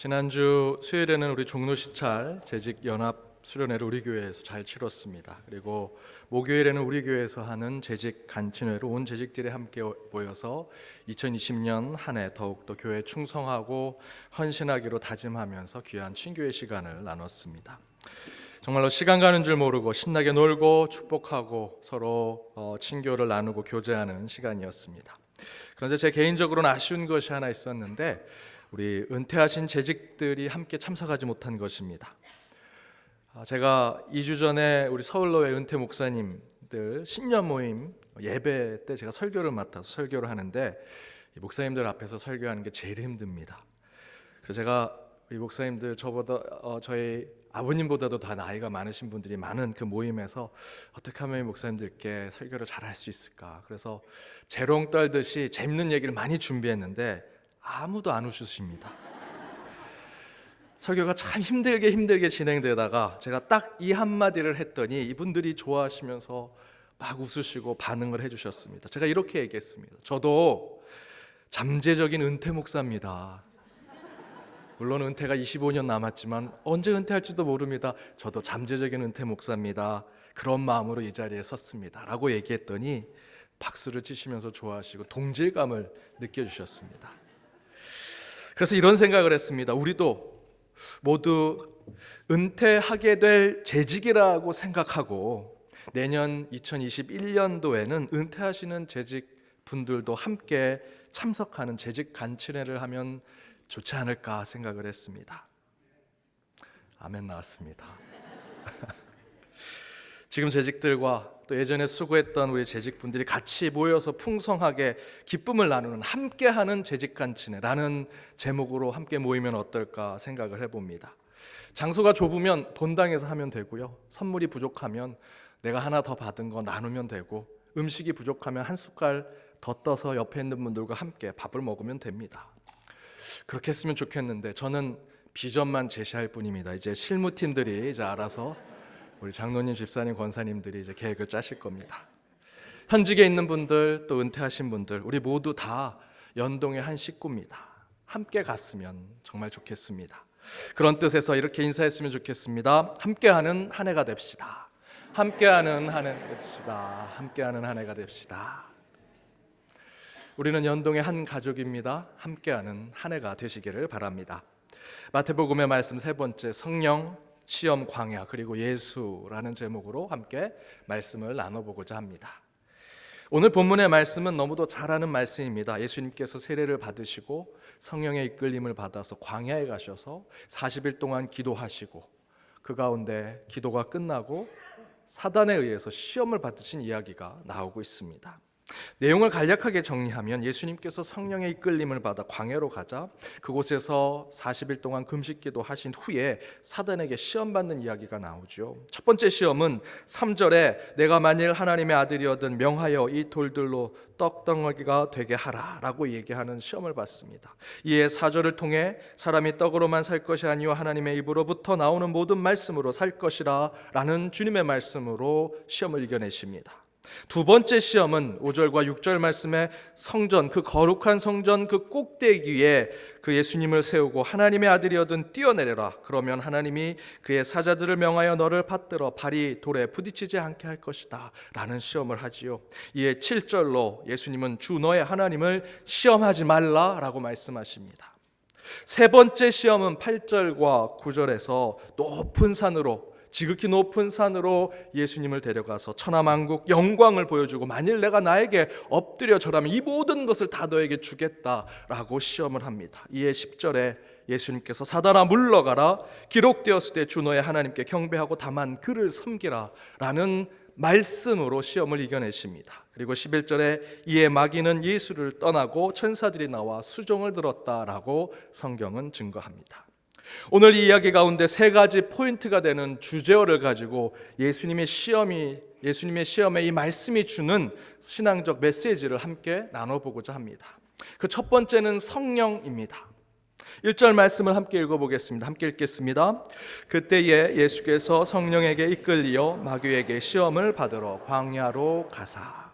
지난주 수요일에는 우리 종로 시찰 재직 연합 수련회를 우리 교회에서 잘 치렀습니다. 그리고 목요일에는 우리 교회에서 하는 재직 간친회로 온 재직들이 함께 모여서 2020년 한 해 더욱더 교회에 충성하고 헌신하기로 다짐하면서 귀한 친교의 시간을 나눴습니다. 정말로 시간 가는 줄 모르고 신나게 놀고 축복하고 서로 친교를 나누고 교제하는 시간이었습니다. 그런데 제 개인적으로는 아쉬운 것이 하나 있었는데 우리 은퇴하신 재직들이 함께 참석하지 못한 것입니다. 제가 2주 전에 우리 서울로의 은퇴 목사님들 신년 모임 예배 때 제가 설교를 맡아서 설교를 하는데 이 목사님들 앞에서 설교하는 게 제일 힘듭니다. 그래서 제가 우리 목사님들 저보다 저희 아버님보다도 다 나이가 많으신 분들이 많은 그 모임에서 어떻게 하면 이 목사님들께 설교를 잘할 수 있을까? 그래서 재롱 떨듯이 재밌는 얘기를 많이 준비했는데 아무도 안 웃으십니다. 설교가 참 힘들게 진행되다가 제가 딱 이 한마디를 했더니 이분들이 좋아하시면서 막 웃으시고 반응을 해주셨습니다. 제가 이렇게 얘기했습니다. 저도 잠재적인 은퇴 목사입니다. 물론 은퇴가 25년 남았지만 언제 은퇴할지도 모릅니다. 저도 잠재적인 은퇴 목사입니다. 그런 마음으로 이 자리에 섰습니다 라고 얘기했더니 박수를 치시면서 좋아하시고 동질감을 느껴주셨습니다. 그래서 이런 생각을 했습니다. 우리도 모두 은퇴하게 될 재직이라고 생각하고 내년 2021년도에는 은퇴하시는 재직분들도 함께 참석하는 재직 간친회를 하면 좋지 않을까 생각을 했습니다. 아멘 나왔습니다. 지금 재직들과 또 예전에 수고했던 우리 재직분들이 같이 모여서 풍성하게 기쁨을 나누는 함께하는 재직간친회라는 제목으로 함께 모이면 어떨까 생각을 해봅니다. 장소가 좁으면 본당에서 하면 되고요. 선물이 부족하면 내가 하나 더 받은 거 나누면 되고 음식이 부족하면 한 숟갈 더 떠서 옆에 있는 분들과 함께 밥을 먹으면 됩니다. 그렇게 했으면 좋겠는데 저는 비전만 제시할 뿐입니다. 이제 실무팀들이 이제 알아서 우리 장로님, 집사님, 권사님들이 이제 계획을 짜실 겁니다. 현직에 있는 분들 또 은퇴하신 분들 우리 모두 다 연동의 한 식구입니다. 함께 갔으면 정말 좋겠습니다. 그런 뜻에서 이렇게 인사했으면 좋겠습니다. 함께하는 한 해가 됩시다. 함께하는 한 해가 됩시다. 함께하는 한 해가 됩시다. 우리는 연동의 한 가족입니다. 함께하는 한 해가 되시기를 바랍니다. 마태복음의 말씀 세 번째 성령, 시험, 광야 그리고 예수라는 제목으로 함께 말씀을 나눠보고자 합니다. 오늘 본문의 말씀은 너무도 잘 아는 말씀입니다. 예수님께서 세례를 받으시고 성령의 이끌림을 받아서 광야에 가셔서 40일 동안 기도하시고 그 가운데 기도가 끝나고 사단에 의해서 시험을 받으신 이야기가 나오고 있습니다. 내용을 간략하게 정리하면 예수님께서 성령의 이끌림을 받아 광야로 가자 그곳에서 40일 동안 금식기도 하신 후에 사단에게 시험받는 이야기가 나오죠. 첫 번째 시험은 3절에 내가 만일 하나님의 아들이어든 명하여 이 돌들로 떡덩어리가 되게 하라 라고 얘기하는 시험을 받습니다. 이에 4절을 통해 사람이 떡으로만 살 것이 아니요 하나님의 입으로부터 나오는 모든 말씀으로 살 것이라 라는 주님의 말씀으로 시험을 이겨내십니다. 두 번째 시험은 5절과 6절 말씀에 성전, 그 거룩한 성전 그 꼭대기에 그 예수님을 세우고 하나님의 아들이어든 뛰어내려라. 그러면 하나님이 그의 사자들을 명하여 너를 받들어 발이 돌에 부딪히지 않게 할 것이다 라는 시험을 하지요. 이에 7절로 예수님은 주 너의 하나님을 시험하지 말라 라고 말씀하십니다. 세 번째 시험은 8절과 9절에서 높은 산으로 지극히 높은 산으로 예수님을 데려가서 천하만국 영광을 보여주고 만일 내가 나에게 엎드려 절하면 이 모든 것을 다 너에게 주겠다라고 시험을 합니다. 이에 10절에 예수님께서 사단아 물러가라 기록되었을 때 주 너의 하나님께 경배하고 다만 그를 섬기라 라는 말씀으로 시험을 이겨내십니다. 그리고 11절에 이에 마귀는 예수를 떠나고 천사들이 나와 수종을 들었다라고 성경은 증거합니다. 오늘 이 이야기 가운데 세 가지 포인트가 되는 주제어를 가지고 예수님의 시험에 이 말씀이 주는 신앙적 메시지를 함께 나눠보고자 합니다. 그 첫 번째는 성령입니다. 1절 말씀을 함께 읽어보겠습니다. 함께 읽겠습니다. 그때에 예수께서 성령에게 이끌리어 마귀에게 시험을 받으러 광야로 가사.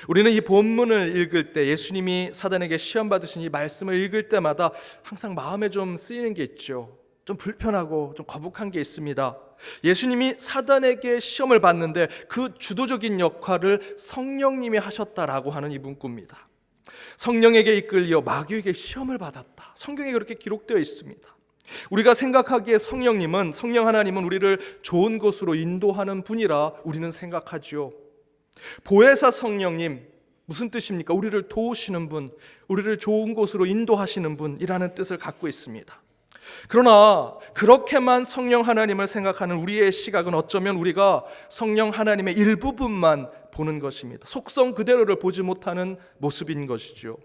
우리는 이 본문을 읽을 때 예수님이 사단에게 시험 받으신 이 말씀을 읽을 때마다 항상 마음에 좀 쓰이는 게 있죠. 좀 불편하고 좀 거북한 게 있습니다. 예수님이 사단에게 시험을 받는데 그 주도적인 역할을 성령님이 하셨다라고 하는 이 문구입니다. 성령에게 이끌려 마귀에게 시험을 받았다. 성경에 그렇게 기록되어 있습니다. 우리가 생각하기에 성령 하나님은 우리를 좋은 곳으로 인도하는 분이라 우리는 생각하지요. 보혜사 성령님, 무슨 뜻입니까? 우리를 도우시는 분, 우리를 좋은 곳으로 인도하시는 분이라는 뜻을 갖고 있습니다. 그러나 그렇게만 성령 하나님을 생각하는 우리의 시각은 어쩌면 우리가 성령 하나님의 일부분만 보는 것입니다. 속성 그대로를 보지 못하는 모습인 것이죠.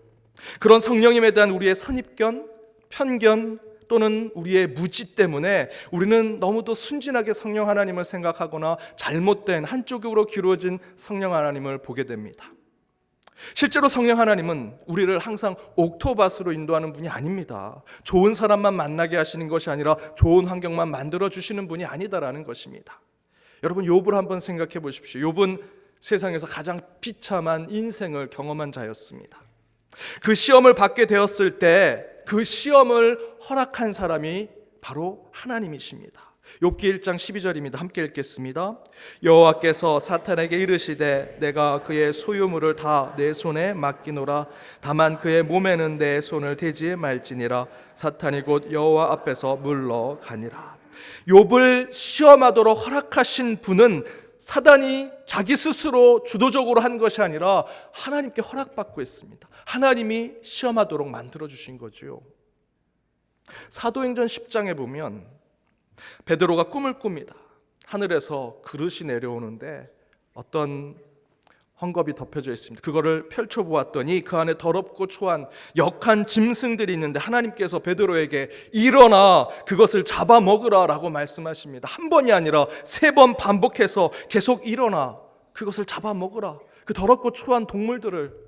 그런 성령님에 대한 우리의 선입견, 편견 또는 우리의 무지 때문에 우리는 너무도 순진하게 성령 하나님을 생각하거나 잘못된 한쪽으로 기울어진 성령 하나님을 보게 됩니다. 실제로 성령 하나님은 우리를 항상 옥토밭으로 인도하는 분이 아닙니다. 좋은 사람만 만나게 하시는 것이 아니라 좋은 환경만 만들어 주시는 분이 아니다라는 것입니다. 여러분, 욥을 한번 생각해 보십시오. 욥은 세상에서 가장 비참한 인생을 경험한 자였습니다. 그 시험을 받게 되었을 때 그 시험을 허락한 사람이 바로 하나님이십니다. 욥기 1장 12절입니다. 함께 읽겠습니다. 여호와께서 사탄에게 이르시되 내가 그의 소유물을 다 내 손에 맡기노라. 다만 그의 몸에는 내 손을 대지 말지니라. 사탄이 곧 여호와 앞에서 물러가니라. 욥을 시험하도록 허락하신 분은 사단이 자기 스스로 주도적으로 한 것이 아니라 하나님께 허락받고 있습니다. 하나님이 시험하도록 만들어주신 거죠. 사도행전 10장에 보면 베드로가 꿈을 꿉니다. 하늘에서 그릇이 내려오는데 어떤 헝겊이 덮여져 있습니다. 그거를 펼쳐보았더니 그 안에 더럽고 추한 역한 짐승들이 있는데 하나님께서 베드로에게 일어나 그것을 잡아먹으라 라고 말씀하십니다. 한 번이 아니라 3번 반복해서 계속 일어나 그것을 잡아먹으라. 그 더럽고 추한 동물들을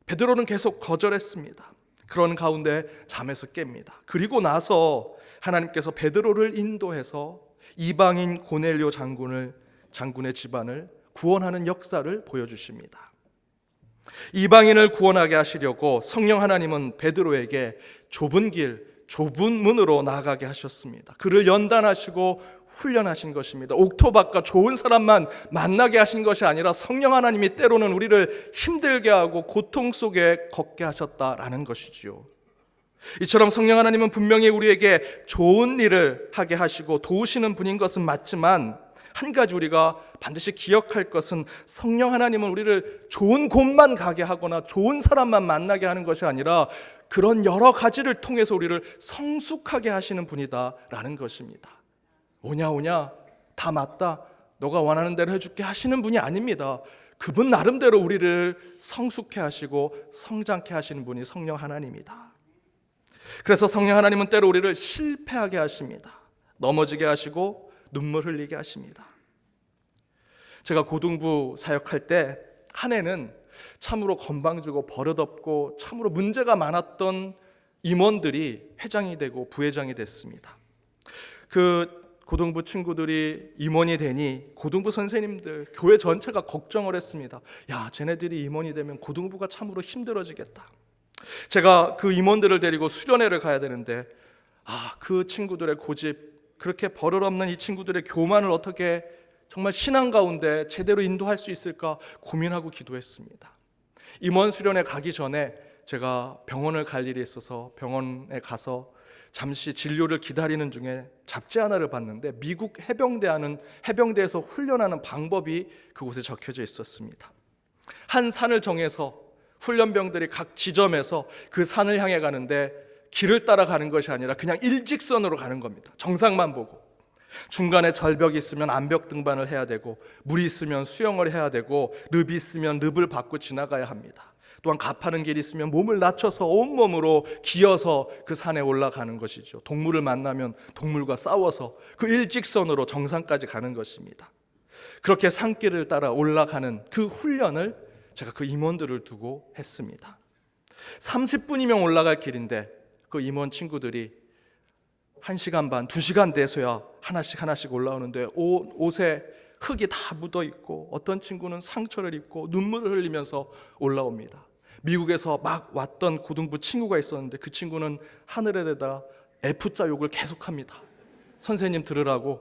베드로는 계속 거절했습니다. 그런 가운데 잠에서 깹니다. 그리고 나서 하나님께서 베드로를 인도해서 이방인 고넬료 장군의 집안을 구원하는 역사를 보여주십니다. 이방인을 구원하게 하시려고 성령 하나님은 베드로에게 좁은 길, 좁은 문으로 나아가게 하셨습니다. 그를 연단하시고 훈련하신 것입니다. 옥토밭과 좋은 사람만 만나게 하신 것이 아니라 성령 하나님이 때로는 우리를 힘들게 하고 고통 속에 걷게 하셨다라는 것이지요. 이처럼 성령 하나님은 분명히 우리에게 좋은 일을 하게 하시고 도우시는 분인 것은 맞지만 한 가지 우리가 반드시 기억할 것은 성령 하나님은 우리를 좋은 곳만 가게 하거나 좋은 사람만 만나게 하는 것이 아니라 그런 여러 가지를 통해서 우리를 성숙하게 하시는 분이다라는 것입니다. 오냐 다 맞다, 너가 원하는 대로 해줄게 하시는 분이 아닙니다. 그분 나름대로 우리를 성숙해 하시고 성장케 하시는 분이 성령 하나님이다. 그래서 성령 하나님은 때로 우리를 실패하게 하십니다. 넘어지게 하시고 눈물 흘리게 하십니다. 제가 고등부 사역할 때 한 해는 참으로 건방지고 버릇없고 참으로 문제가 많았던 임원들이 회장이 되고 부회장이 됐습니다. 그 고등부 친구들이 임원이 되니 고등부 선생님들, 교회 전체가 걱정을 했습니다. 야, 쟤네들이 임원이 되면 고등부가 참으로 힘들어지겠다. 제가 그 임원들을 데리고 수련회를 가야 되는데 그 친구들의 고집, 그렇게 버릇없는 이 친구들의 교만을 어떻게 정말 신앙 가운데 제대로 인도할 수 있을까 고민하고 기도했습니다. 임원 수련회 가기 전에 제가 병원을 갈 일이 있어서 병원에 가서 잠시 진료를 기다리는 중에 잡지 하나를 봤는데 미국 해병대에서 훈련하는 방법이 그곳에 적혀져 있었습니다. 한 산을 정해서 훈련병들이 각 지점에서 그 산을 향해 가는데 길을 따라가는 것이 아니라 그냥 일직선으로 가는 겁니다. 정상만 보고. 중간에 절벽이 있으면 암벽 등반을 해야 되고, 물이 있으면 수영을 해야 되고, 늪이 있으면 늪을 밟고 지나가야 합니다. 또한 가파른 길이 있으면 몸을 낮춰서 온몸으로 기어서 그 산에 올라가는 것이죠. 동물을 만나면 동물과 싸워서 그 일직선으로 정상까지 가는 것입니다. 그렇게 산길을 따라 올라가는 그 훈련을 제가 그 임원들을 두고 했습니다. 30분이면 올라갈 길인데 그 임원 친구들이 1시간 반, 2시간 돼서야 하나씩 올라오는데 옷에 흙이 다 묻어 있고 어떤 친구는 상처를 입고 눈물을 흘리면서 올라옵니다. 미국에서 막 왔던 고등부 친구가 있었는데 그 친구는 하늘에다 F자 욕을 계속합니다. 선생님 들으라고.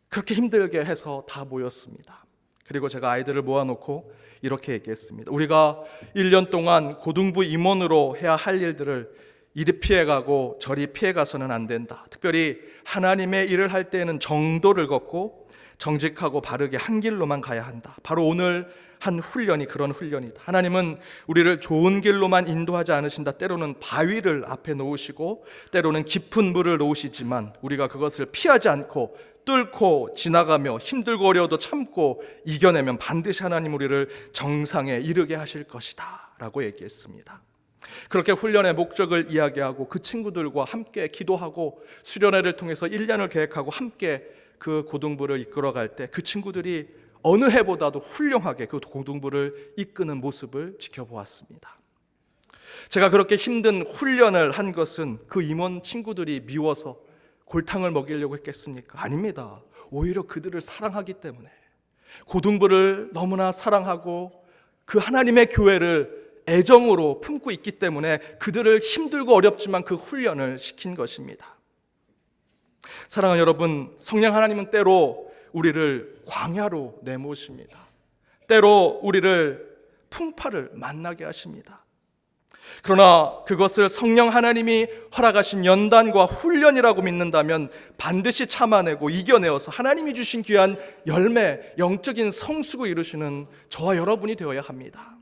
그렇게 힘들게 해서 다 모였습니다. 그리고 제가 아이들을 모아놓고 이렇게 얘기했습니다. 우리가 1년 동안 고등부 임원으로 해야 할 일들을 이리 피해가고 저리 피해가서는 안 된다. 특별히 하나님의 일을 할 때에는 정도를 걷고 정직하고 바르게 한 길로만 가야 한다. 바로 오늘 한 훈련이 그런 훈련이다. 하나님은 우리를 좋은 길로만 인도하지 않으신다. 때로는 바위를 앞에 놓으시고 때로는 깊은 물을 놓으시지만 우리가 그것을 피하지 않고 뚫고 지나가며 힘들고 어려워도 참고 이겨내면 반드시 하나님 우리를 정상에 이르게 하실 것이다 라고 얘기했습니다. 그렇게 훈련의 목적을 이야기하고 그 친구들과 함께 기도하고 수련회를 통해서 1년을 계획하고 함께 그 고등부를 이끌어갈 때 그 친구들이 어느 해보다도 훌륭하게 그 고등부를 이끄는 모습을 지켜보았습니다. 제가 그렇게 힘든 훈련을 한 것은 그 임원 친구들이 미워서 골탕을 먹이려고 했겠습니까? 아닙니다. 오히려 그들을 사랑하기 때문에, 고등부를 너무나 사랑하고 그 하나님의 교회를 애정으로 품고 있기 때문에 그들을 힘들고 어렵지만 그 훈련을 시킨 것입니다. 사랑하는 여러분, 성령 하나님은 때로 우리를 광야로 내모십니다. 때로 우리를 풍파를 만나게 하십니다. 그러나 그것을 성령 하나님이 허락하신 연단과 훈련이라고 믿는다면 반드시 참아내고 이겨내어서 하나님이 주신 귀한 열매, 영적인 성숙을 이루시는 저와 여러분이 되어야 합니다.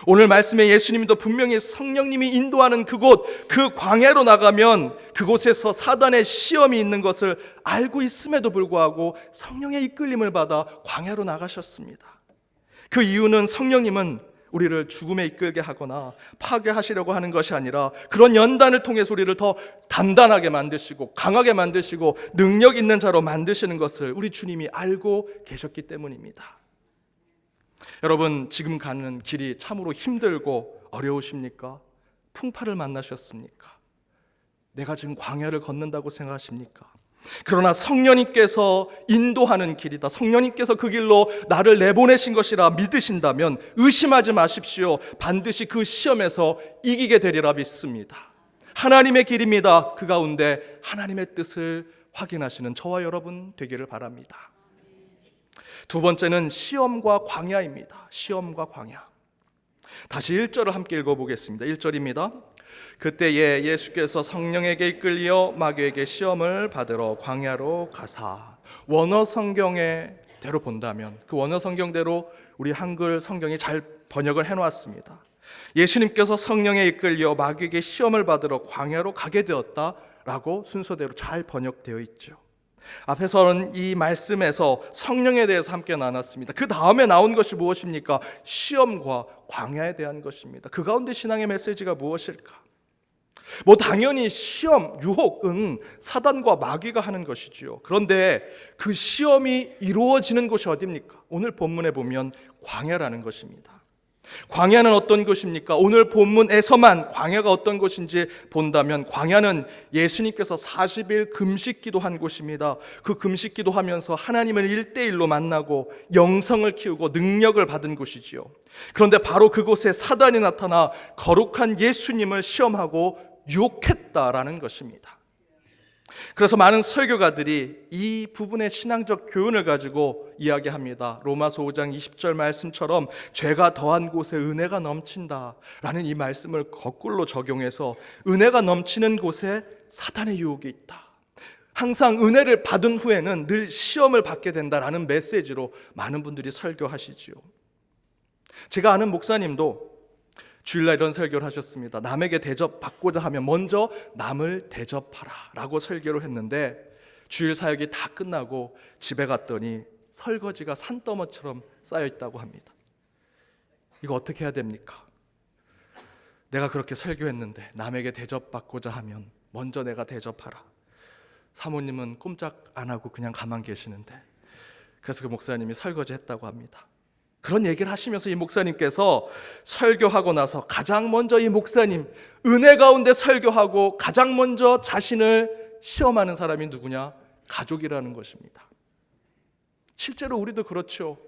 오늘 말씀에 예수님도 분명히 성령님이 인도하는 그곳, 그 광야로 나가면 그곳에서 사단의 시험이 있는 것을 알고 있음에도 불구하고 성령의 이끌림을 받아 광야로 나가셨습니다. 그 이유는 성령님은 우리를 죽음에 이끌게 하거나 파괴하시려고 하는 것이 아니라 그런 연단을 통해서 우리를 더 단단하게 만드시고 강하게 만드시고 능력 있는 자로 만드시는 것을 우리 주님이 알고 계셨기 때문입니다. 여러분, 지금 가는 길이 참으로 힘들고 어려우십니까? 풍파를 만나셨습니까? 내가 지금 광야를 걷는다고 생각하십니까? 그러나 성령님께서 인도하는 길이다, 성령님께서 그 길로 나를 내보내신 것이라 믿으신다면 의심하지 마십시오. 반드시 그 시험에서 이기게 되리라 믿습니다. 하나님의 길입니다. 그 가운데 하나님의 뜻을 확인하시는 저와 여러분 되기를 바랍니다. 두 번째는 시험과 광야입니다. 시험과 광야. 다시 1절을 함께 읽어보겠습니다. 1절입니다. 그때에 예수께서 성령에게 이끌려 마귀에게 시험을 받으러 광야로 가사. 원어 성경의 대로 본다면, 그 원어 성경대로 우리 한글 성경이 잘 번역을 해놓았습니다. 예수님께서 성령에 이끌려 마귀에게 시험을 받으러 광야로 가게 되었다라고 순서대로 잘 번역되어 있죠. 앞에서는 이 말씀에서 성령에 대해서 함께 나눴습니다. 그 다음에 나온 것이 무엇입니까? 시험과 광야에 대한 것입니다. 그 가운데 신앙의 메시지가 무엇일까? 당연히 시험, 유혹은 사단과 마귀가 하는 것이지요. 그런데 그 시험이 이루어지는 곳이 어디입니까? 오늘 본문에 보면 광야라는 것입니다. 광야는 어떤 것입니까? 오늘 본문에서만 광야가 어떤 것인지 본다면 광야는 예수님께서 40일 금식 기도한 곳입니다. 그 금식 기도하면서 하나님을 1대1로 만나고 영성을 키우고 능력을 받은 곳이지요. 그런데 바로 그곳에 사단이 나타나 거룩한 예수님을 시험하고 유혹했다라는 것입니다. 그래서 많은 설교가들이 이 부분의 신앙적 교훈을 가지고 이야기합니다. 로마서 5장 20절 말씀처럼 죄가 더한 곳에 은혜가 넘친다라는 이 말씀을 거꾸로 적용해서 은혜가 넘치는 곳에 사단의 유혹이 있다. 항상 은혜를 받은 후에는 늘 시험을 받게 된다라는 메시지로 많은 분들이 설교하시지요. 제가 아는 목사님도 주일날 이런 설교를 하셨습니다. 남에게 대접받고자 하면 먼저 남을 대접하라 라고 설교를 했는데 주일 사역이 다 끝나고 집에 갔더니 설거지가 산더미처럼 쌓여 있다고 합니다. 이거 어떻게 해야 됩니까? 내가 그렇게 설교했는데 남에게 대접받고자 하면 먼저 내가 대접하라. 사모님은 꼼짝 안 하고 그냥 가만 계시는데, 그래서 그 목사님이 설거지 했다고 합니다. 그런 얘기를 하시면서 이 목사님께서 설교하고 나서 가장 먼저 이 목사님 은혜 가운데 설교하고 가장 먼저 자신을 시험하는 사람이 누구냐? 가족이라는 것입니다. 실제로 우리도 그렇죠.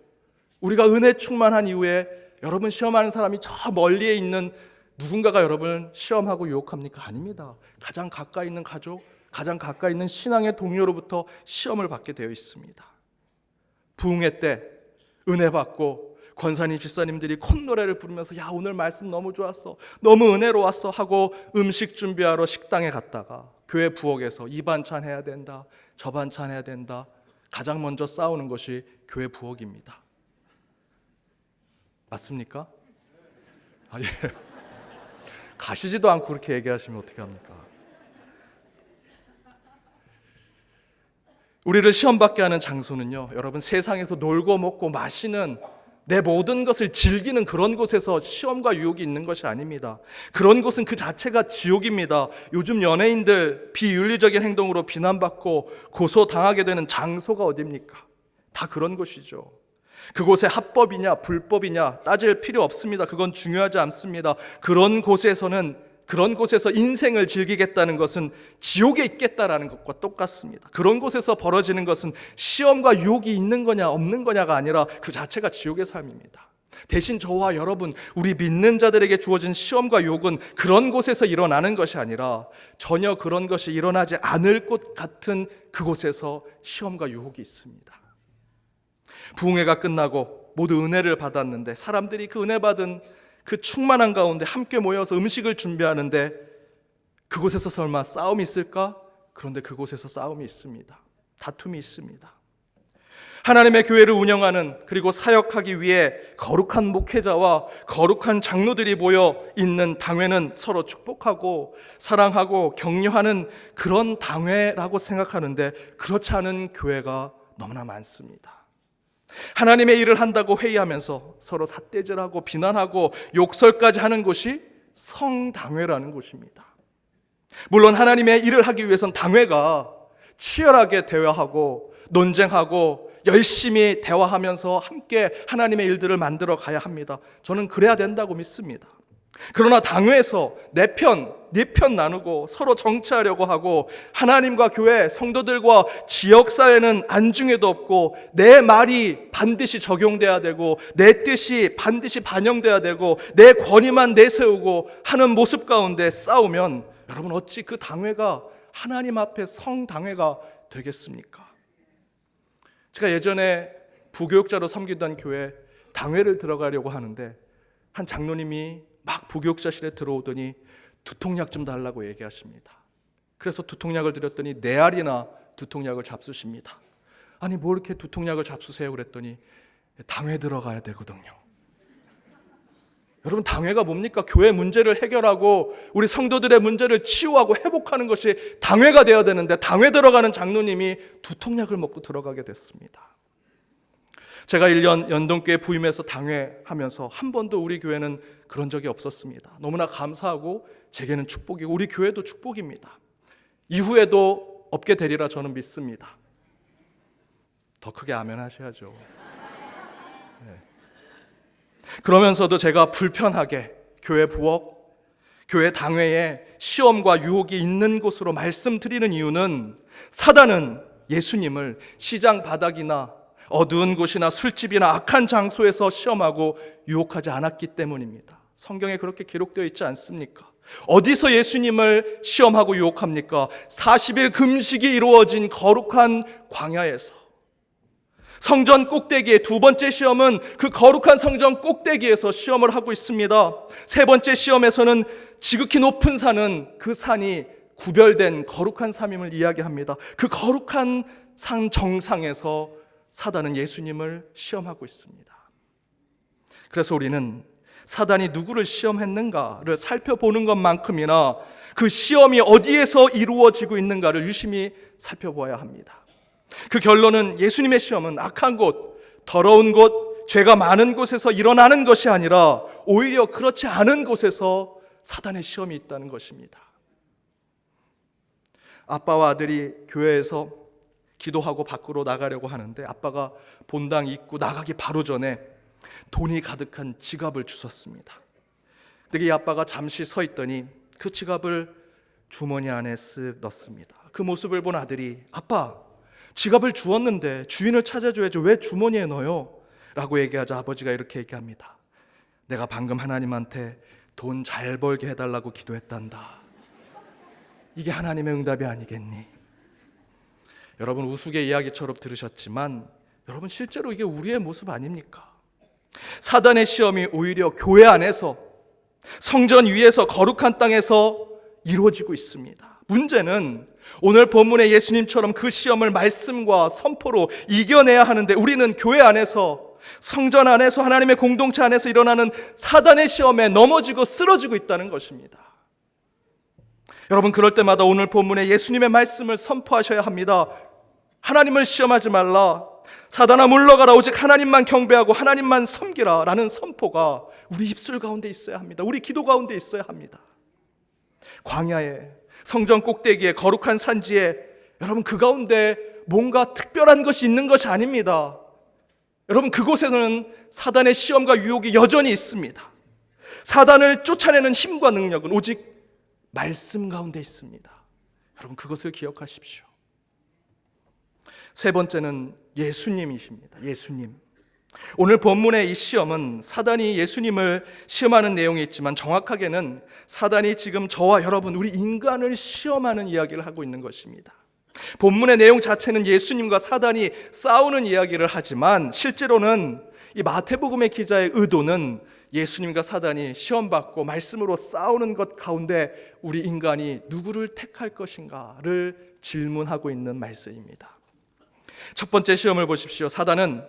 우리가 은혜 충만한 이후에 여러분 시험하는 사람이 저 멀리에 있는 누군가가 여러분을 시험하고 유혹합니까? 아닙니다. 가장 가까이 있는 가족, 가장 가까이 있는 신앙의 동료로부터 시험을 받게 되어 있습니다. 부흥회 때 은혜 받고 권사님, 집사님들이 콧노래를 부르면서 야 오늘 말씀 너무 좋았어, 너무 은혜로웠어 하고 음식 준비하러 식당에 갔다가 교회 부엌에서 이 반찬 해야 된다, 저 반찬 해야 된다, 가장 먼저 싸우는 것이 교회 부엌입니다. 맞습니까? 예. 가시지도 않고 그렇게 얘기하시면 어떻게 합니까? 우리를 시험받게 하는 장소는요, 여러분 세상에서 놀고 먹고 마시는 내 모든 것을 즐기는 그런 곳에서 시험과 유혹이 있는 것이 아닙니다. 그런 곳은 그 자체가 지옥입니다. 요즘 연예인들 비윤리적인 행동으로 비난받고 고소당하게 되는 장소가 어딥니까? 다 그런 곳이죠. 그곳에 합법이냐 불법이냐 따질 필요 없습니다. 그건 중요하지 않습니다. 그런 곳에서 인생을 즐기겠다는 것은 지옥에 있겠다라는 것과 똑같습니다. 그런 곳에서 벌어지는 것은 시험과 유혹이 있는 거냐 없는 거냐가 아니라 그 자체가 지옥의 삶입니다. 대신 저와 여러분, 우리 믿는 자들에게 주어진 시험과 유혹은 그런 곳에서 일어나는 것이 아니라 전혀 그런 것이 일어나지 않을 것 같은 그곳에서 시험과 유혹이 있습니다. 부흥회가 끝나고 모두 은혜를 받았는데 사람들이 그 은혜 받은 그 충만한 가운데 함께 모여서 음식을 준비하는데 그곳에서 설마 싸움이 있을까? 그런데 그곳에서 싸움이 있습니다. 다툼이 있습니다. 하나님의 교회를 운영하는 그리고 사역하기 위해 거룩한 목회자와 거룩한 장로들이 모여 있는 당회는 서로 축복하고 사랑하고 격려하는 그런 당회라고 생각하는데 그렇지 않은 교회가 너무나 많습니다. 하나님의 일을 한다고 회의하면서 서로 삿대질하고 비난하고 욕설까지 하는 곳이 성당회라는 곳입니다. 물론 하나님의 일을 하기 위해선 당회가 치열하게 대화하고 논쟁하고 열심히 대화하면서 함께 하나님의 일들을 만들어 가야 합니다. 저는 그래야 된다고 믿습니다. 그러나 당회에서 네 편 나누고 서로 정치하려고 하고 하나님과 교회, 성도들과 지역사회는 안중에도 없고 내 말이 반드시 적용돼야 되고 내 뜻이 반드시 반영돼야 되고 내 권위만 내세우고 하는 모습 가운데 싸우면 여러분 어찌 그 당회가 하나님 앞에 성당회가 되겠습니까? 제가 예전에 부교육자로 섬기던 교회 당회를 들어가려고 하는데 한 장로님이 막 부교육자실에 들어오더니 두통약 좀 달라고 얘기하십니다. 그래서 두통약을 드렸더니 4알이나 두통약을 잡수십니다. 아니 뭐 이렇게 두통약을 잡수세요? 그랬더니 당회 들어가야 되거든요. 여러분 당회가 뭡니까? 교회 문제를 해결하고 우리 성도들의 문제를 치유하고 회복하는 것이 당회가 되어야 되는데 당회 들어가는 장로님이 두통약을 먹고 들어가게 됐습니다. 제가 1년 연동교회 부임해서 당회하면서 한 번도 우리 교회는 그런 적이 없었습니다. 너무나 감사하고 제게는 축복이고 우리 교회도 축복입니다. 이후에도 없게 되리라 저는 믿습니다. 더 크게 아멘 하셔야죠. 네. 그러면서도 제가 불편하게 교회 부엌, 교회 당회에 시험과 유혹이 있는 곳으로 말씀드리는 이유는 사단은 예수님을 시장 바닥이나 어두운 곳이나 술집이나 악한 장소에서 시험하고 유혹하지 않았기 때문입니다. 성경에 그렇게 기록되어 있지 않습니까? 어디서 예수님을 시험하고 유혹합니까? 40일 금식이 이루어진 거룩한 광야에서. 성전 꼭대기에 두 번째 시험은 그 거룩한 성전 꼭대기에서 시험을 하고 있습니다. 세 번째 시험에서는 지극히 높은 산은 그 산이 구별된 거룩한 산임을 이야기합니다. 그 거룩한 산 정상에서 사단은 예수님을 시험하고 있습니다. 그래서 우리는 사단이 누구를 시험했는가를 살펴보는 것만큼이나 그 시험이 어디에서 이루어지고 있는가를 유심히 살펴보아야 합니다. 그 결론은 예수님의 시험은 악한 곳, 더러운 곳, 죄가 많은 곳에서 일어나는 것이 아니라 오히려 그렇지 않은 곳에서 사단의 시험이 있다는 것입니다. 아빠와 아들이 교회에서 기도하고 밖으로 나가려고 하는데 아빠가 본당 입구 나가기 바로 전에 돈이 가득한 지갑을 주셨습니다. 근데 이 아빠가 잠시 서 있더니 그 지갑을 주머니 안에 쓱 넣습니다. 그 모습을 본 아들이 아빠, 지갑을 주었는데 주인을 찾아줘야죠. 왜 주머니에 넣어요? 라고 얘기하자 아버지가 이렇게 얘기합니다. 내가 방금 하나님한테 돈 잘 벌게 해달라고 기도했단다. 이게 하나님의 응답이 아니겠니? 여러분, 우스개 이야기처럼 들으셨지만 여러분, 실제로 이게 우리의 모습 아닙니까? 사단의 시험이 오히려 교회 안에서, 성전 위에서, 거룩한 땅에서 이루어지고 있습니다. 문제는 오늘 본문의 예수님처럼 그 시험을 말씀과 선포로 이겨내야 하는데, 우리는 교회 안에서, 성전 안에서, 하나님의 공동체 안에서 일어나는 사단의 시험에 넘어지고 쓰러지고 있다는 것입니다. 여러분, 그럴 때마다 오늘 본문의 예수님의 말씀을 선포하셔야 합니다. 하나님을 시험하지 말라, 사단아 물러가라, 오직 하나님만 경배하고 하나님만 섬기라 라는 선포가 우리 입술 가운데 있어야 합니다. 우리 기도 가운데 있어야 합니다. 광야에, 성전 꼭대기에, 거룩한 산지에, 여러분, 그 가운데 뭔가 특별한 것이 있는 것이 아닙니다. 여러분, 그곳에서는 사단의 시험과 유혹이 여전히 있습니다. 사단을 쫓아내는 힘과 능력은 오직 말씀 가운데 있습니다. 여러분, 그것을 기억하십시오. 세 번째는 예수님이십니다. 예수님. 오늘 본문의 이 시험은 사단이 예수님을 시험하는 내용이 있지만, 정확하게는 사단이 지금 저와 여러분, 우리 인간을 시험하는 이야기를 하고 있는 것입니다. 본문의 내용 자체는 예수님과 사단이 싸우는 이야기를 하지만, 실제로는 이 마태복음의 기자의 의도는 예수님과 사단이 시험받고 말씀으로 싸우는 것 가운데 우리 인간이 누구를 택할 것인가를 질문하고 있는 말씀입니다. 첫 번째 시험을 보십시오. 사단은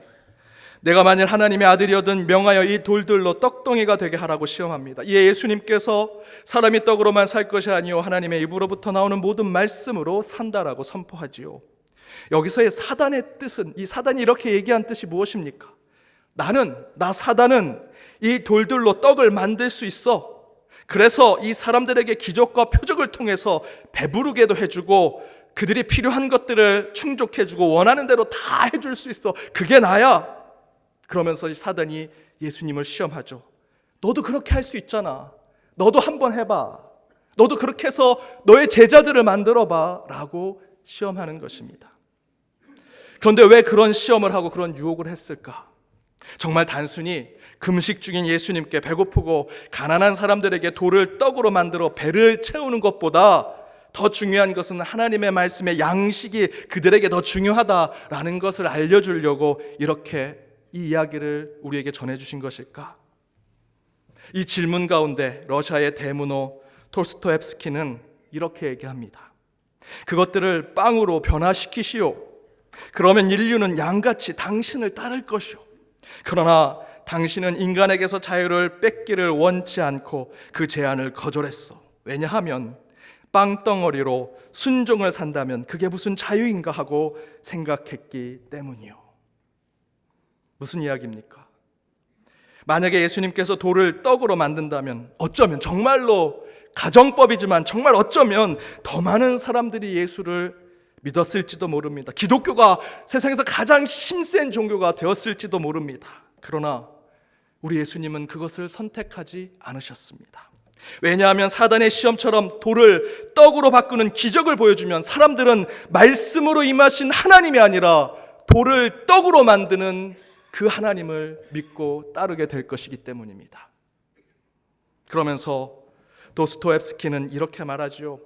내가 만일 하나님의 아들이어든 명하여 이 돌들로 떡덩이가 되게 하라고 시험합니다. 이에 예수님께서 사람이 떡으로만 살 것이 아니요 하나님의 입으로부터 나오는 모든 말씀으로 산다라고 선포하지요. 여기서의 사단의 뜻은, 이 사단이 이렇게 얘기한 뜻이 무엇입니까? 나 사단은 이 돌들로 떡을 만들 수 있어. 그래서 이 사람들에게 기적과 표적을 통해서 배부르게도 해주고 그들이 필요한 것들을 충족해주고 원하는 대로 다 해줄 수 있어. 그게 나야. 그러면서 이 사단이 예수님을 시험하죠. 너도 그렇게 할 수 있잖아. 너도 한번 해봐. 너도 그렇게 해서 너의 제자들을 만들어봐 라고 시험하는 것입니다. 그런데 왜 그런 시험을 하고 그런 유혹을 했을까? 정말 단순히 금식 중인 예수님께 배고프고 가난한 사람들에게 돌을 떡으로 만들어 배를 채우는 것보다 더 중요한 것은 하나님의 말씀의 양식이 그들에게 더 중요하다라는 것을 알려주려고 이렇게 이 이야기를 우리에게 전해주신 것일까? 이 질문 가운데 러시아의 대문호 톨스토옙스키는 이렇게 얘기합니다. 그것들을 빵으로 변화시키시오. 그러면 인류는 양같이 당신을 따를 것이오. 그러나 당신은 인간에게서 자유를 뺏기를 원치 않고 그 제안을 거절했어. 왜냐하면 빵덩어리로 순종을 산다면 그게 무슨 자유인가 하고 생각했기 때문이요. 무슨 이야기입니까? 만약에 예수님께서 돌을 떡으로 만든다면 어쩌면, 정말로 가정법이지만 정말 어쩌면 더 많은 사람들이 예수를 믿었을지도 모릅니다. 기독교가 세상에서 가장 힘센 종교가 되었을지도 모릅니다. 그러나 우리 예수님은 그것을 선택하지 않으셨습니다. 왜냐하면 사단의 시험처럼 돌을 떡으로 바꾸는 기적을 보여주면 사람들은 말씀으로 임하신 하나님이 아니라 돌을 떡으로 만드는 그 하나님을 믿고 따르게 될 것이기 때문입니다. 그러면서 도스토옙스키는 이렇게 말하죠.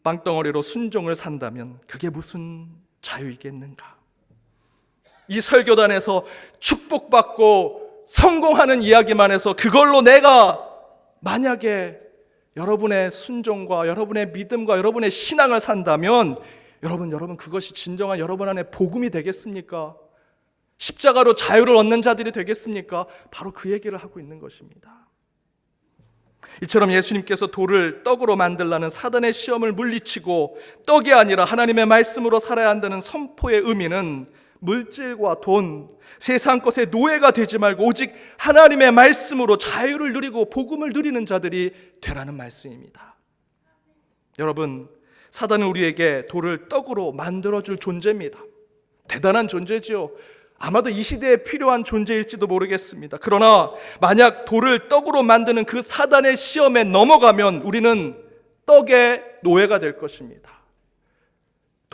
빵덩어리로 순종을 산다면 그게 무슨 자유이겠는가? 이 설교단에서 축복받고 성공하는 이야기만 해서 그걸로 내가 만약에 여러분의 순종과 여러분의 믿음과 여러분의 신앙을 산다면 여러분 그것이 진정한 여러분 안에 복음이 되겠습니까? 십자가로 자유를 얻는 자들이 되겠습니까? 바로 그 얘기를 하고 있는 것입니다. 이처럼 예수님께서 돌을 떡으로 만들라는 사단의 시험을 물리치고 떡이 아니라 하나님의 말씀으로 살아야 한다는 선포의 의미는 물질과 돈, 세상 것의 노예가 되지 말고 오직 하나님의 말씀으로 자유를 누리고 복음을 누리는 자들이 되라는 말씀입니다. 여러분, 사단은 우리에게 돌을 떡으로 만들어줄 존재입니다. 대단한 존재지요. 아마도 이 시대에 필요한 존재일지도 모르겠습니다. 그러나 만약 돌을 떡으로 만드는 그 사단의 시험에 넘어가면 우리는 떡의 노예가 될 것입니다.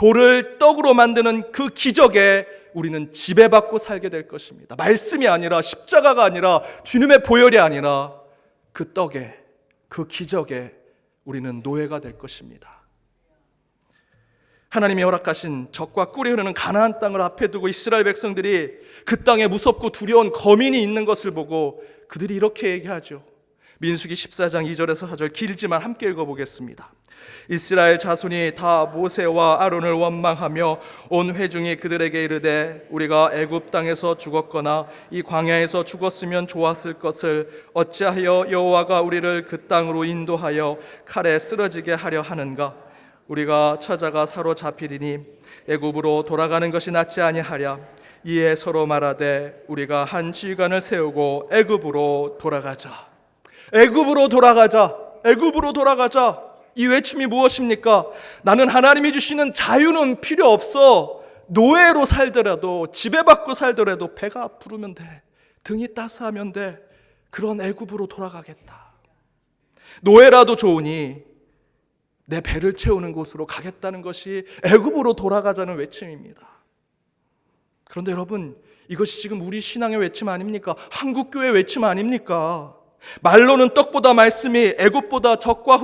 돌을 떡으로 만드는 그 기적에 우리는 지배받고 살게 될 것입니다. 말씀이 아니라, 십자가가 아니라, 주님의 보혈이 아니라 그 떡에, 그 기적에 우리는 노예가 될 것입니다. 하나님이 허락하신 젖과 꿀이 흐르는 가나안 땅을 앞에 두고 이스라엘 백성들이 그 땅에 무섭고 두려운 거민이 있는 것을 보고 그들이 이렇게 얘기하죠. 민수기 14장 2절에서 4절, 길지만 함께 읽어보겠습니다. 이스라엘 자손이 다 모세와 아론을 원망하며 온 회중이 그들에게 이르되 우리가 애굽 땅에서 죽었거나 이 광야에서 죽었으면 좋았을 것을 어찌하여 여호와가 우리를 그 땅으로 인도하여 칼에 쓰러지게 하려 하는가? 우리가 처자가 사로잡히리니 애굽으로 돌아가는 것이 낫지 아니하랴. 이에 서로 말하되 우리가 한 지휘관을 세우고 애굽으로 돌아가자. 애굽으로 돌아가자. 애굽으로 돌아가자. 이 외침이 무엇입니까? 나는 하나님이 주시는 자유는 필요 없어. 노예로 살더라도, 지배받고 살더라도 배가 부르면 돼. 등이 따스하면 돼. 그런 애굽으로 돌아가겠다. 노예라도 좋으니 내 배를 채우는 곳으로 가겠다는 것이 애굽으로 돌아가자는 외침입니다. 그런데 여러분, 이것이 지금 우리 신앙의 외침 아닙니까? 한국교회 외침 아닙니까? 말로는 떡보다 말씀이, 애굽보다 젖과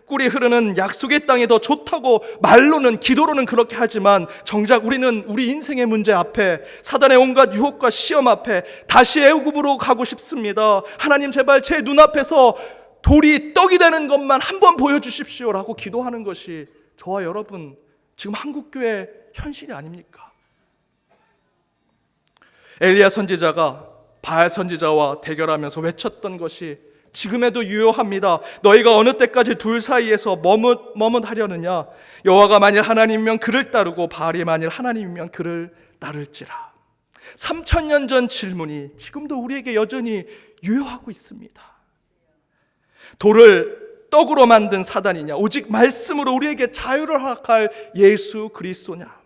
꿀이 흐르는 약속의 땅이 더 좋다고 말로는, 기도로는 그렇게 하지만 정작 우리는 우리 인생의 문제 앞에, 사단의 온갖 유혹과 시험 앞에 다시 애굽으로 가고 싶습니다. 하나님 제발 제 눈앞에서 돌이 떡이 되는 것만 한번 보여주십시오라고 기도하는 것이 저와 여러분 지금 한국교회 현실이 아닙니까? 엘리야 선지자가 바알 선지자와 대결하면서 외쳤던 것이 지금에도 유효합니다. 너희가 어느 때까지 둘 사이에서 머뭇하려느냐? 여호와가 만일 하나님이면 그를 따르고 바알이 만일 하나님이면 그를 따를지라. 3000년 전 질문이 지금도 우리에게 여전히 유효하고 있습니다. 돌을 떡으로 만든 사단이냐, 오직 말씀으로 우리에게 자유를 허락할 예수 그리스도냐?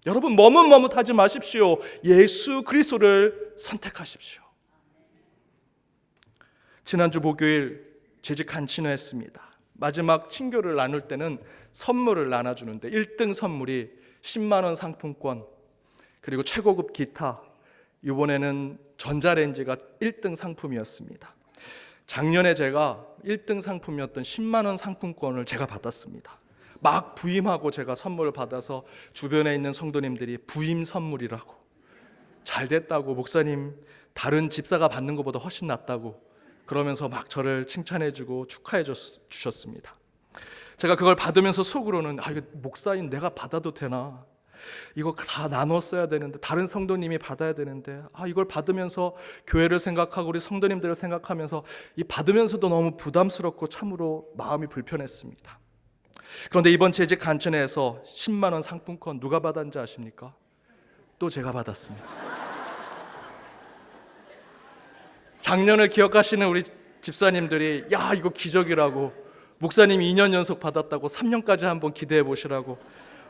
여러분, 머뭇하지 마십시오. 예수 그리스도를 선택하십시오. 지난주 목요일 재직 간친회했습니다. 마지막 친교를 나눌 때는 선물을 나눠주는데 1등 선물이 10만 원 상품권, 그리고 최고급 기타, 이번에는 전자레인지가 1등 상품이었습니다. 작년에 제가 1등 상품이었던 10만 원 상품권을 제가 받았습니다. 막 부임하고 제가 선물을 받아서 주변에 있는 성도님들이 부임 선물이라고, 잘 됐다고, 목사님 다른 집사가 받는 것보다 훨씬 낫다고 그러면서 막 저를 칭찬해주고 축하해 주셨습니다. 제가 그걸 받으면서 속으로는 이거 목사인 내가 받아도 되나? 이거 다 나눠 써야 되는데, 다른 성도님이 받아야 되는데, 이걸 받으면서 교회를 생각하고 우리 성도님들을 생각하면서 이 받으면서도 너무 부담스럽고 참으로 마음이 불편했습니다. 그런데 이번 재직 간증회에서 10만 원 상품권 누가 받았는지 아십니까? 또 제가 받았습니다. 작년을 기억하시는 우리 집사님들이 야 이거 기적이라고, 목사님이 2년 연속 받았다고 3년까지 한번 기대해 보시라고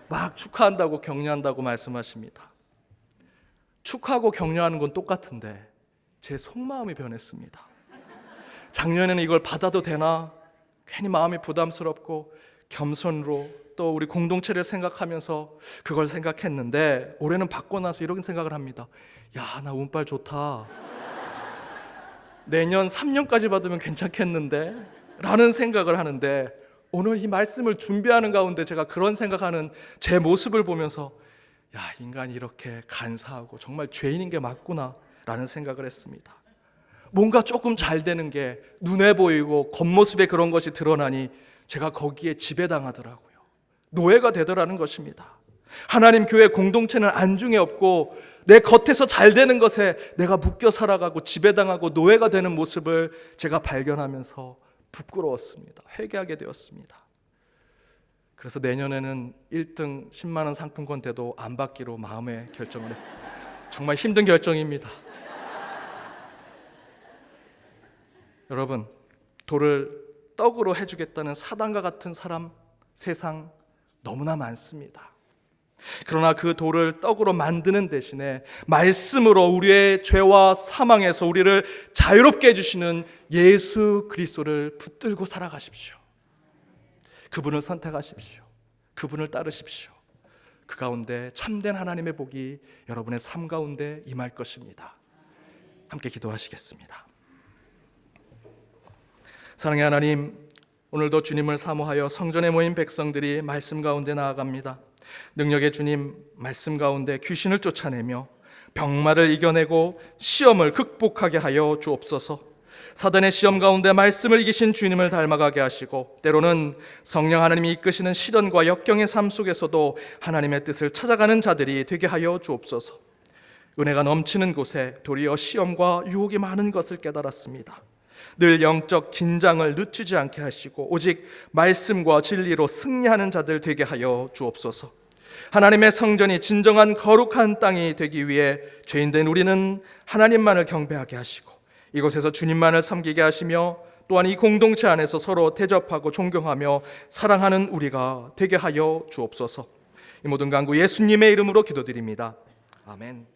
막 축하한다고 격려한다고 말씀하십니다. 축하하고 격려하는 건 똑같은데 제 속마음이 변했습니다. 작년에는 이걸 받아도 되나 괜히 마음이 부담스럽고 겸손으로 또 우리 공동체를 생각하면서 그걸 생각했는데, 올해는 받고 나서 이런 생각을 합니다. 야, 나 운빨 좋다. 내년 3년까지 받으면 괜찮겠는데? 라는 생각을 하는데, 오늘 이 말씀을 준비하는 가운데 제가 그런 생각하는 제 모습을 보면서 야, 인간이 이렇게 간사하고 정말 죄인인 게 맞구나 라는 생각을 했습니다. 뭔가 조금 잘 되는 게 눈에 보이고 겉모습에 그런 것이 드러나니 제가 거기에 지배당하더라고요. 노예가 되더라는 것입니다. 하나님 교회 공동체는 안중에 없고 내 겉에서 잘 되는 것에 내가 묶여 살아가고 지배당하고 노예가 되는 모습을 제가 발견하면서 부끄러웠습니다. 회개하게 되었습니다. 그래서 내년에는 1등 10만 원 상품권 돼도 안 받기로 마음의 결정을 했습니다. 정말 힘든 결정입니다. 여러분, 돌을 떡으로 해주겠다는 사단과 같은 사람, 세상 너무나 많습니다. 그러나 그 돌을 떡으로 만드는 대신에 말씀으로 우리의 죄와 사망에서 우리를 자유롭게 해주시는 예수 그리스도를 붙들고 살아가십시오. 그분을 선택하십시오. 그분을 따르십시오. 그 가운데 참된 하나님의 복이 여러분의 삶 가운데 임할 것입니다. 함께 기도하시겠습니다. 사랑의 하나님, 오늘도 주님을 사모하여 성전에 모인 백성들이 말씀 가운데 나아갑니다. 능력의 주님, 말씀 가운데 귀신을 쫓아내며 병마를 이겨내고 시험을 극복하게 하여 주옵소서. 사단의 시험 가운데 말씀을 이기신 주님을 닮아가게 하시고, 때로는 성령 하나님이 이끄시는 시련과 역경의 삶 속에서도 하나님의 뜻을 찾아가는 자들이 되게 하여 주옵소서. 은혜가 넘치는 곳에 도리어 시험과 유혹이 많은 것을 깨달았습니다. 늘 영적 긴장을 늦추지 않게 하시고 오직 말씀과 진리로 승리하는 자들 되게 하여 주옵소서. 하나님의 성전이 진정한 거룩한 땅이 되기 위해 죄인된 우리는 하나님만을 경배하게 하시고 이곳에서 주님만을 섬기게 하시며, 또한 이 공동체 안에서 서로 대접하고 존경하며 사랑하는 우리가 되게 하여 주옵소서. 이 모든 간구 예수님의 이름으로 기도드립니다. 아멘.